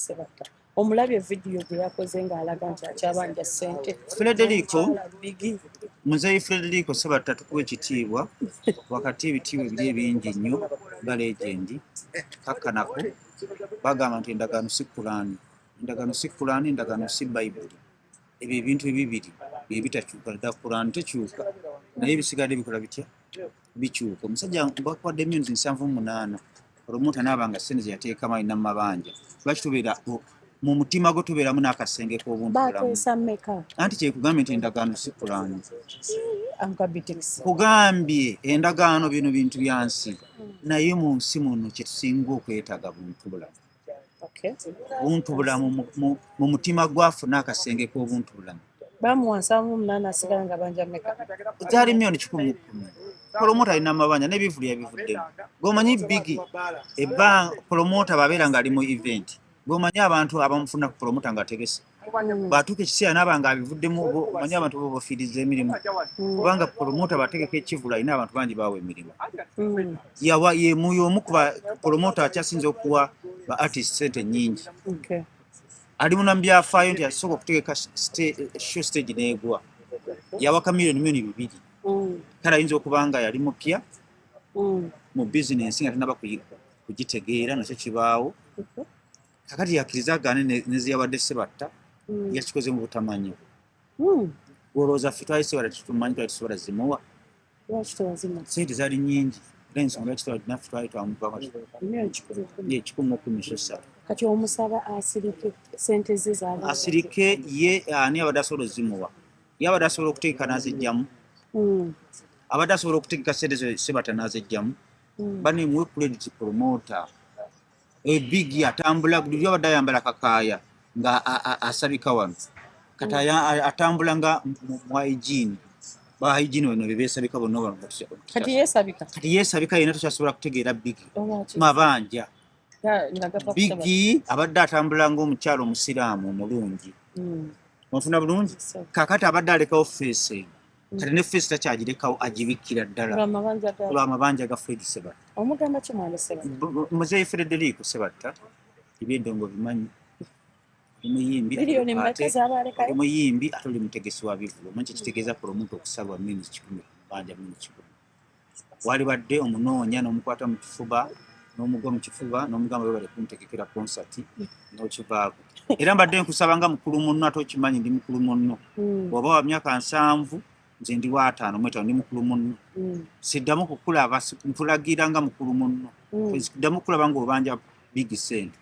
Sebatta omulabye video gye yakoze ng'alaga nti akyabanja ssente Frederico Muzeeyi Frederico Sebatta tukuwa ekitiibwa wakati ebitiibwa ebiri ebingi nnyo nga legendi kakkanako bagamba nti endagaano si Kulaani, endagaano si Kulaani, endagaano si Bayibuli. Ebyo ebintu ebibiri bye bitakyuka, ddala Kulaani tekyuka naye ebisigadde bikola bitya bikyuka. Omusajja bakwadde emyezi 78 promota n'abanga ssente ze yateekamu alina mu mabanja lwaki tubeera mu mutima gwe tubeeramu n'akasenge k'obuntu bulamu anti kyekugambye nti endagaano si Kulaani. Kugambye endagaano bino bintu bya nsi naye mu nsi muno kye tusinga okwetaaga buntu bulamu. Buntu bulamu mu mutima gwafuna akasenge k'obuntu bulamu. bamuwansamu asigala nga banja meka gyali milioni 10 promota alina amabanja n'ebivulu yabivuddemu. Gwomanyi bigi promota babeera ng'ali mu event gwomanyi abantu abamufuna ku promota ng'ategese batuuka ekiseera n'aba nga abivuddemu. Omanyi abantu bo bafiiriza emirimu kubanga promota bategeka ekivulu alina abantu bangi bawa emirimu. Y'omu ku promota akyasinza okuwa ba artist sente nnyingi. Ali mu byafaayo nti asooka okutegeka show stage n'egwa yawaka milioni 2. Kale ayinza okuba nga yali mupya mu bizinensi nga tanaba kugitegeera nakyo kibaawo. Kakati yakkiriza agaane neziyawadde Sebatta yakikoze mu butamanya. Olowooza ffe twali Sebatta tetumanyi twali tusobola zimuwa sente zaali nnyingi era ensonga lwaki naffe twali twamuvamu 113. kati omusaba asirike sente ze zaali asirike ye ani abadde asobola ozimuwa ye abadde asobola okutegeka n'azijjamu abadde asobola okutegeka sente ze Sebatta n'azijjamu bani muwe credit promoter bigi atambula buli abadde ayambala kakaaya nga asabika wano kati atambula nga mu hygiene ba hygiene wano bebesabika bonna wano kati yeesabika yena tukyasobola kutegeera bigi mabanja bigi abadde atambula ng'omukyalo omusiraamu omulungi onfuna bulungi kakati abadde alekawo feesi kati ne feesi takyagirekawo agibikkira ddala olw'amabanja ga Fred Sebatta. omugamba ki mwana Sebatta? Muzeeyi Frederico Sebatta ebyendongo bimanyi omuyimbi ate oli mutegesi wa bivulu omanyi kitegeeza promota okusabwa milioni 10 banja milioni 10 wali badde omunoonya n'omukwata mu kifuba n'omugwa mu kifuba n'omugamba we bali kumutegekera konsati n'okivaako era mbadde nkusaba nga mukulu munno ate okimanyi ndi mukulu munno oba wa myaka 7 nze ndi wa 5 ndi mukulu munno siddamu kukulaba nkulagira nga mukulu munno siddamu kulaba ng'obanja big sente